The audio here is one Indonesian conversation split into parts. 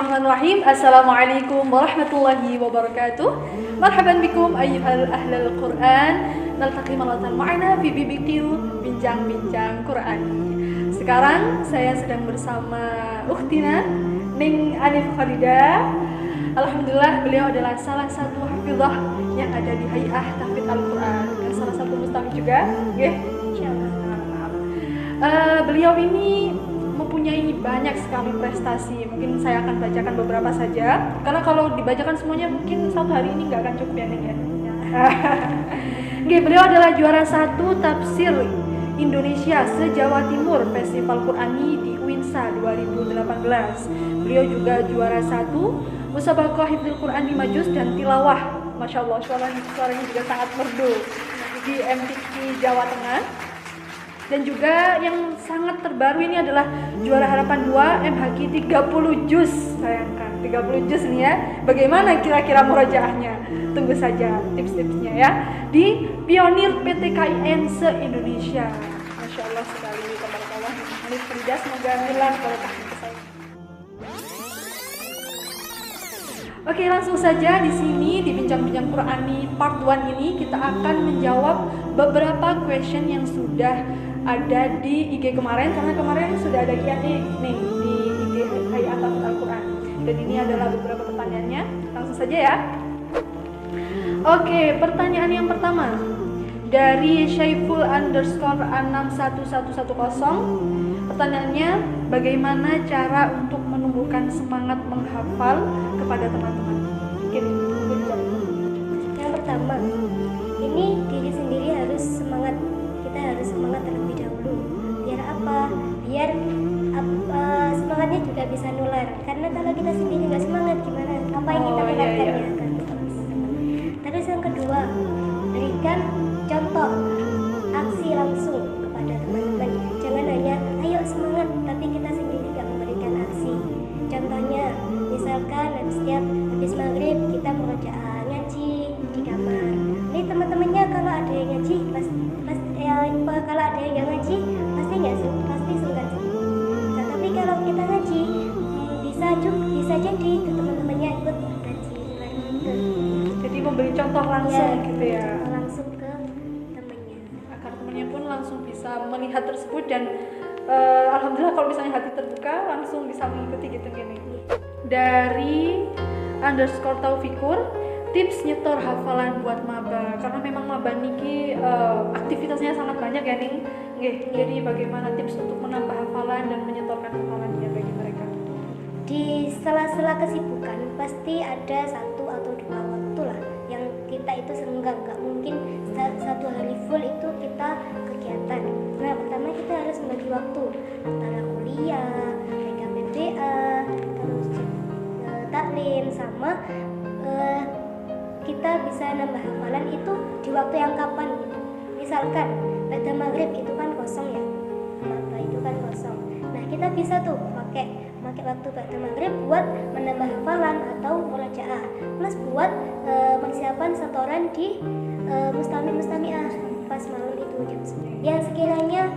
Bismillahirrahmanirrahim. Assalamualaikum warahmatullahi wabarakatuh. Marhaban bikum ayyuhal ahlal Quran. Naltaqi maratan ma'ana fi BBQ bincang-bincang Quran. Sekarang saya sedang bersama ukhtina Ning Anif Khalidah. Alhamdulillah beliau adalah salah satu hafizah yang ada di Hay'ah Tahfidz Al-Quran dan salah satu mustami juga. Beliau ini mempunyai banyak sekali prestasi. Mungkin saya akan bacakan beberapa saja, karena kalau dibacakan semuanya mungkin satu hari ini nggak akan cukup ya Ning ya. Beliau adalah juara 1 tafsir Indonesia se-Jawa Timur Festival Qurani di UINSA 2018. Beliau juga juara 1 Musabaqah Hifdzul Quran di Majus dan Tilawah. Masya Allah, suaranya juga sangat merdu di MTQ Jawa Tengah. Dan juga yang sangat terbaru ini adalah juara harapan 2 MHQ 30 juz. Sayangkan 30 juz nih ya. Bagaimana kira-kira murajaahnya? Tunggu saja tips-tipsnya ya di Pionir PTKIN se-Indonesia. Masya Allah sekali, tabarakallah. Anif Khalidah, semoga hilang barokah ke saya. Oke, langsung saja di sini di bincang-bincang Qurani part 1 ini kita akan menjawab beberapa question yang sudah ada di IG kemarin, karena kemarin sudah ada Q&A nih di IG Hay'ah Tahfidz Al-Quran. Dan ini adalah beberapa pertanyaannya. Langsung saja ya. Oke, pertanyaan yang pertama dari Syaiful_61110. Pertanyaannya, bagaimana cara untuk menumbuhkan semangat menghafal kepada teman-teman? Yang pertama, ini diri sendiri harus semangat. Kita harus semangat terlebih dahulu. Biar apa? Biar semangatnya juga bisa nular. Karena kalau kita sendiri nggak semangat, gimana? Apa yang kita lakukannya? Terus yang kedua, berikan contoh aksi langsung kepada teman-teman. Jangan hanya ayo semangat, tapi kita sendiri nggak memberikan aksi. Contohnya, misalkan setiap habis maghrib kita murojaah ngaji di kamar. Ini teman-temannya kalau ada yang ngaji, kalau ada yang nggak ngaji, pasti sungkan sih. Nah, tapi kalau kita ngaji, bisa jadi teman-temannya ikut ngaji lagi. Jadi memberi contoh langsung Ya, gitu ya. langsung ke temannya. Agar temannya pun langsung bisa melihat tersebut dan alhamdulillah kalau misalnya hati terbuka langsung bisa mengikuti gitu gini. Dari _Taufikur, tips nyetor hafalan buat maba, karena memang maba niki aktivitasnya sangat banyak ya Ning. Jadi bagaimana tips untuk menambah hafalan dan menyetorkan hafalannya bagi mereka? Di sela-sela kesibukan pasti ada 1 atau 2 waktu lah yang kita itu senggang. Gak mungkin satu hari full itu kita kegiatan. Nah, pertama kita harus membagi waktu antara kuliah, PKPDA, terus taklim, sama kita bisa nambah hafalan itu di waktu yang kapan gitu. Misalkan pada maghrib itu kan kosong ya, maba itu kan kosong. Nah, kita bisa tuh pakai waktu pada maghrib buat menambah hafalan atau murojaah, plus buat persiapan setoran di mustami'ah pas malam itu jam 9. Yang sekiranya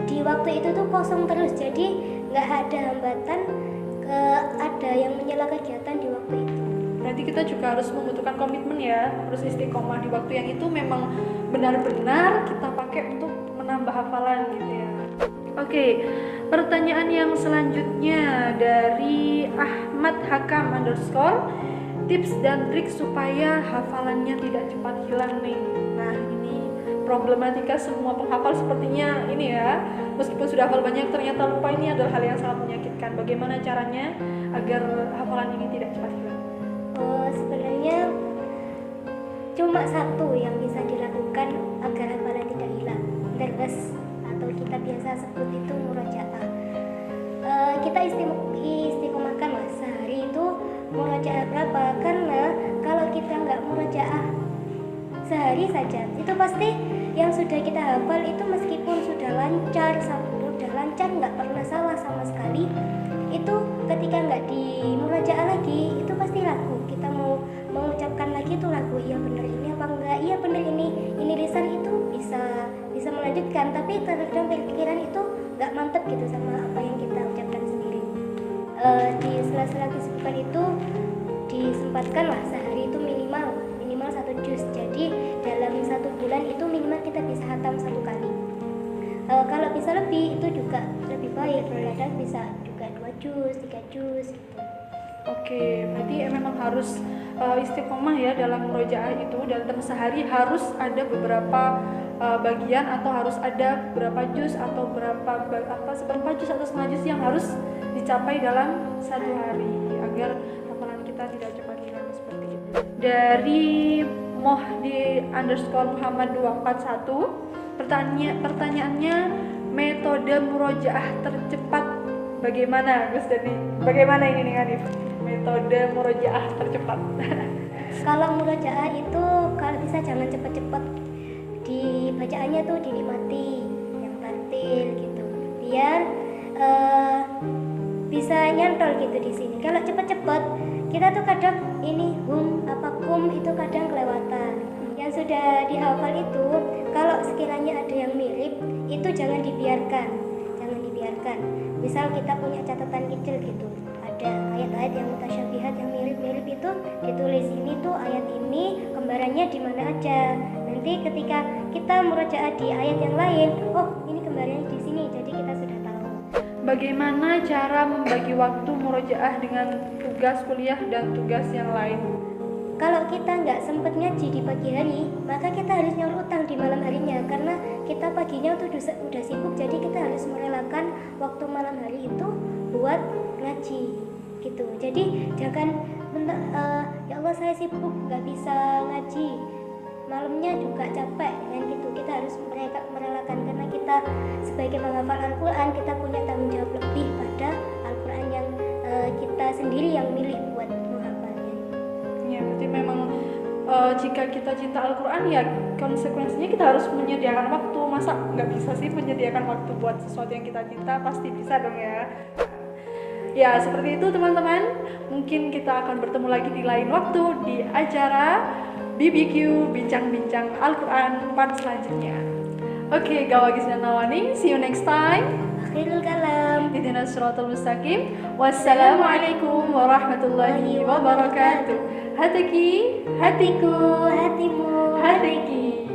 di waktu itu tuh kosong terus, jadi nggak ada hambatan ada yang menyela kegiatan di waktu itu. Berarti kita juga harus membutuhkan komitmen ya, harus istiqomah di waktu yang itu memang benar-benar kita pakai untuk menambah hafalan gitu ya. Oke, pertanyaan yang selanjutnya dari Ahmad Hakam _, tips dan trik supaya hafalannya tidak cepat hilang nih. Nah, ini problematika semua penghafal sepertinya ini ya. Meskipun sudah hafal banyak, ternyata lupa, ini adalah hal yang sangat menyakitkan. Bagaimana caranya agar hafalan ini tidak cepat hilang? Sebenarnya cuma satu yang bisa dilakukan agar hafalan tidak hilang, terus atau kita biasa sebut itu murojaah. Kita istiqomahkan lah sehari itu murojaah berapa, karena kalau kita nggak murojaah sehari saja, itu pasti yang sudah kita hafal itu meskipun sudah lancar nggak pernah salah sama sekali, itu ketika nggak di murojaah lagi itu pasti ragu. Kita mau mengucapkan lagi itu ragu, iya bener ini apa enggak, iya bener ini lisan itu bisa melanjutkan, tapi terkadang pikiran itu nggak mantep gitu sama apa yang kita ucapkan sendiri. Di sela-sela kesibukan itu disempatkanlah sehari itu minimal 1 juz. Jadi dalam 1 bulan itu minimal kita bisa hatam 1 kali. Kalau bisa lebih itu juga lebih baik, kadang bisa juga 2 juz, 3 juz gitu. Oke, berarti memang harus istiqomah ya dalam murojaah itu. Dalam sehari harus ada beberapa bagian atau harus ada berapa juz atau seperempat juz atau setengah juz yang harus dicapai dalam 1 hari agar hafalan kita tidak cepat hilang seperti itu. Dari Mohdi_Muhammad241, pertanyaannya, metode murojaah tercepat bagaimana, Gus Dani? Bagaimana ini nih Hanif? Metode murojaah tercepat. Kalau murojaah itu kalau bisa jangan cepet-cepet, dibacaannya tuh dinikmati, yang tartil gitu, biar bisa nyantol gitu di sini. Kalau cepet-cepet kita tuh kadang ini kum itu kadang kelewatan. Yang sudah dihafal itu kalau sekiranya ada yang mirip itu jangan dibiarkan. Misal kita punya catatan kecil gitu, ada ayat-ayat yang mutasyabihat yang mirip-mirip itu ditulis, ini tuh ayat ini kembarannya di mana aja. Nanti ketika kita murojaah di ayat yang lain, oh ini kembarannya di sini, jadi kita sudah tahu. Bagaimana cara membagi waktu murojaah dengan tugas kuliah dan tugas yang lain? Kalau kita nggak sempat ngaji di pagi hari, maka kita harus nyaur utang di malam harinya, karena kita paginya tuh udah sibuk, jadi kita harus merelakan waktu malam hari itu buat ngaji gitu. Jadi jangan ya Allah saya sibuk nggak bisa ngaji, malamnya juga capek yang gitu. Kita harus merelakan, karena kita sebagai penghafal Al-Quran kita punya tanggung jawab lebih pada Al-Quran yang kita sendiri yang milih buat menghafalnya. Ya, berarti memang jika kita cinta Al-Quran ya konsekuensinya kita harus menyediakan waktu. Masa nggak bisa sih menyediakan waktu buat sesuatu yang kita cinta? Pasti bisa dong ya. Ya seperti itu teman-teman, mungkin kita akan bertemu lagi di lain waktu di acara BBQ Bincang-Bincang Al-Quran part selanjutnya. Oke, Gawagis dan Nawani, see you next time. Akhirul kalam. Ihdinas siratal mustaqim. Wassalamualaikum warahmatullahi wabarakatuh. Hatiki, hatiku, Hatimu, hatiki.